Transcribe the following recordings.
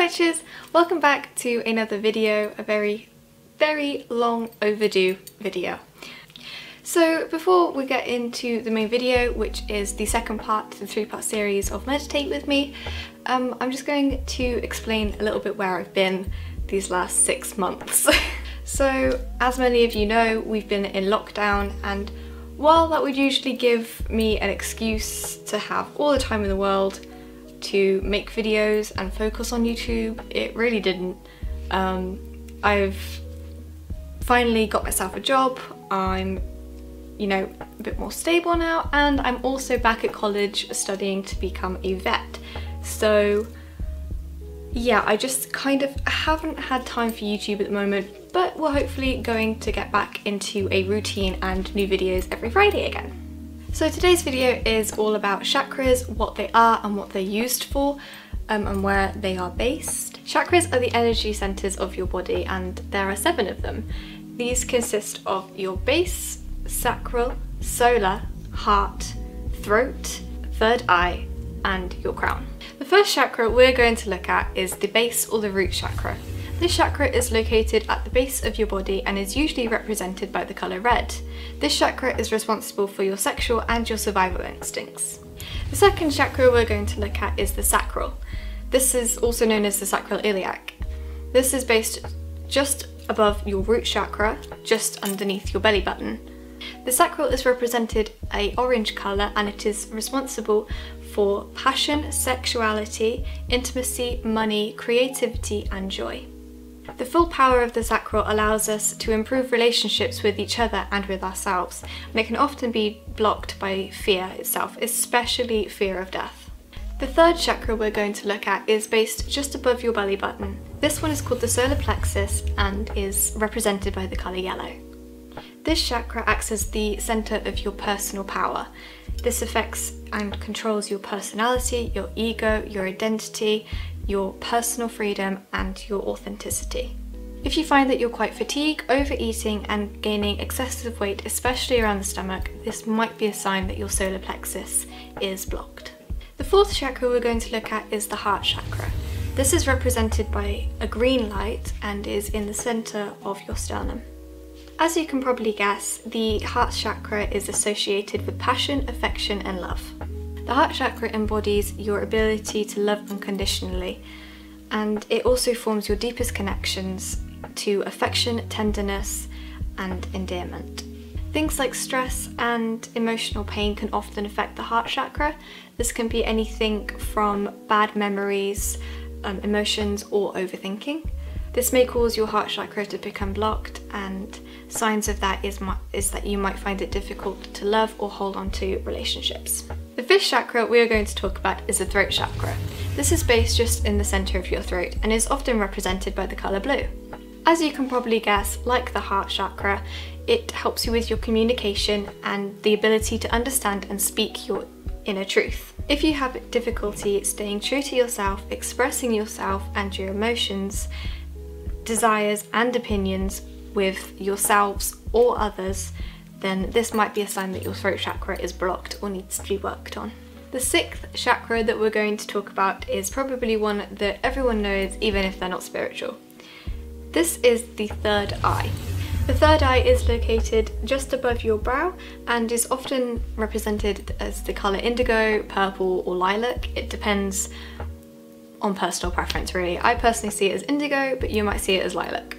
witches! Welcome back to another video, a very long overdue video. So before we get into the main video, which is the second part to the 3-part series of Meditate With Me, I'm just going to explain a little bit where I've been these last 6 months. So as many of you know, we've been in lockdown, and while that would usually give me an excuse to have all the time in the world to make videos and focus on YouTube, it really didn't. I've finally got myself a job, I'm, you know, a bit more stable now, and I'm also back at college studying to become a vet. So yeah, I just kind of haven't had time for YouTube at the moment, but we're hopefully going to get back into a routine and new videos every Friday again. So today's video is all about chakras, what they are and what they're used for, and where they are based. Chakras are the energy centers of your body, and there are 7 of them. These consist of your base, sacral, solar, heart, throat, third eye, and your crown. The first chakra we're going to look at is the base or the root chakra. This chakra is located at the base of your body and is usually represented by the colour red. This chakra is responsible for your sexual and your survival instincts. The second chakra we're going to look at is the sacral. This is also known as the sacroiliac. This is based just above your root chakra, just underneath your belly button. The sacral is represented an orange colour, and it is responsible for passion, sexuality, intimacy, money, creativity and joy. The full power of the sacral allows us to improve relationships with each other and with ourselves, and it can often be blocked by fear itself, especially fear of death. The third chakra we're going to look at is based just above your belly button. This one is called the solar plexus and is represented by the colour yellow. This chakra acts as the centre of your personal power. This affects and controls your personality, your ego, your identity, your personal freedom and your authenticity. If you find that you're quite fatigued, overeating and gaining excessive weight, especially around the stomach, this might be a sign that your solar plexus is blocked. The fourth chakra we're going to look at is the heart chakra. This is represented by a green light and is in the centre of your sternum. As you can probably guess, the heart chakra is associated with passion, affection and love. The heart chakra embodies your ability to love unconditionally, and it also forms your deepest connections to affection, tenderness and endearment. Things like stress and emotional pain can often affect the heart chakra. This can be anything from bad memories, emotions or overthinking. This may cause your heart chakra to become blocked, and signs of that is that you might find it difficult to love or hold on to relationships. The fifth chakra we are going to talk about is the throat chakra. This is based just in the centre of your throat and is often represented by the colour blue. As you can probably guess, like the heart chakra, it helps you with your communication and the ability to understand and speak your inner truth. If you have difficulty staying true to yourself, expressing yourself and your emotions, desires and opinions with yourselves or others, then this might be a sign that your throat chakra is blocked or needs to be worked on. The sixth chakra that we're going to talk about is probably one that everyone knows, even if they're not spiritual. This is the third eye. The third eye is located just above your brow and is often represented as the colour indigo, purple or lilac. It depends on personal preference really. I personally see it as indigo, but you might see it as lilac.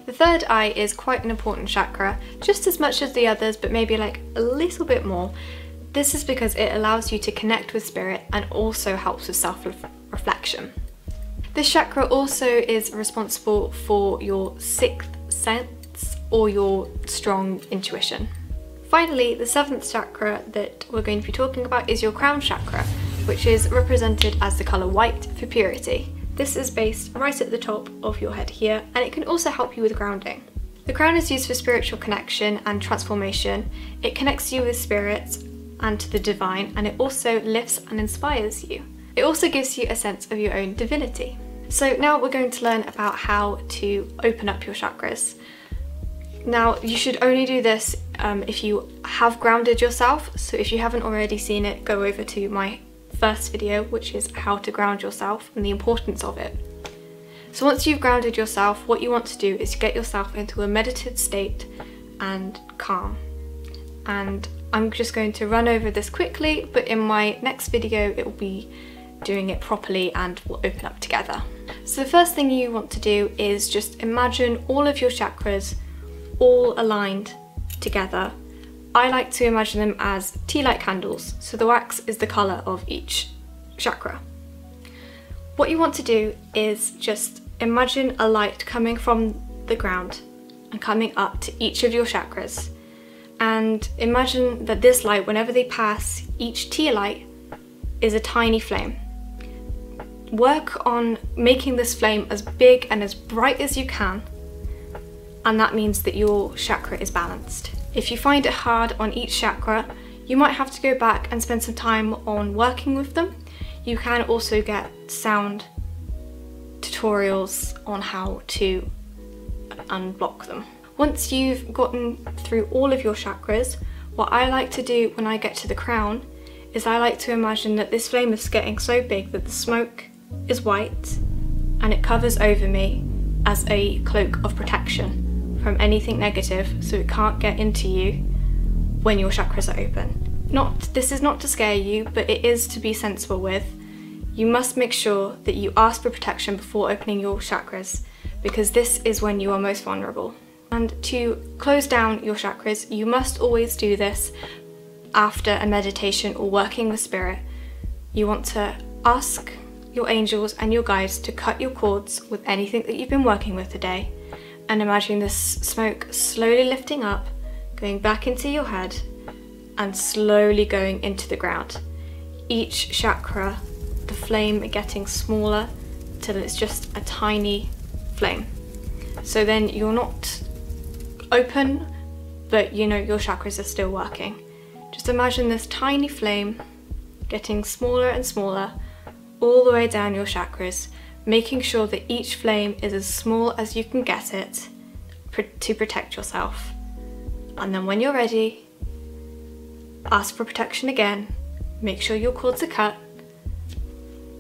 The third eye is quite an important chakra, just as much as the others, but maybe like a little bit more. This is because it allows you to connect with spirit and also helps with self-reflection. This chakra also is responsible for your sixth sense or your strong intuition. Finally, the seventh chakra that we're going to be talking about is your crown chakra, which is represented as the colour white for purity. This is based right at the top of your head here, and it can also help you with grounding. The crown is used for spiritual connection and transformation. It connects you with spirits and to the divine, and it also lifts and inspires you. It also gives you a sense of your own divinity. So now we're going to learn about how to open up your chakras. Now, you should only do this if you have grounded yourself. So if you haven't already seen it, go over to my first video, which is how to ground yourself and the importance of it. So once you've grounded yourself, what you want to do is get yourself into a meditative state and calm. And I'm just going to run over this quickly, but in my next video it will be doing it properly and we'll open up together. So the first thing you want to do is just imagine all of your chakras all aligned together. I like to imagine them as tea light candles, so the wax is the colour of each chakra. What you want to do is just imagine a light coming from the ground and coming up to each of your chakras. And imagine that this light, whenever they pass each tea light, is a tiny flame. Work on making this flame as big and as bright as you can, and that means that your chakra is balanced. If you find it hard on each chakra, you might have to go back and spend some time on working with them. You can also get sound tutorials on how to unblock them. Once you've gotten through all of your chakras, what I like to do when I get to the crown is I like to imagine that this flame is getting so big that the smoke is white and it covers over me as a cloak of protection from anything negative, so it can't get into you when your chakras are open. This is not to scare you, but it is to be sensible with. You must make sure that you ask for protection before opening your chakras, because this is when you are most vulnerable. And to close down your chakras, you must always do this after a meditation or working with spirit. You want to ask your angels and your guides to cut your cords with anything that you've been working with today, and imagine this smoke slowly lifting up, going back into your head and slowly going into the ground. Each chakra, the flame getting smaller till it's just a tiny flame. So then you're not open, but you know your chakras are still working. Just imagine this tiny flame getting smaller and smaller all the way down your chakras, making sure that each flame is as small as you can get it to protect yourself. And then when you're ready, ask for protection again, make sure your cords are cut,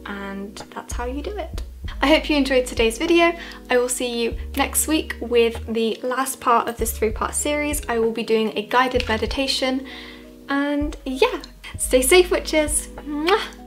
and that's how you do it. I hope you enjoyed today's video. I will see you next week with the last part of this 3-part series. I will be doing a guided meditation, and yeah, stay safe, witches. Mwah!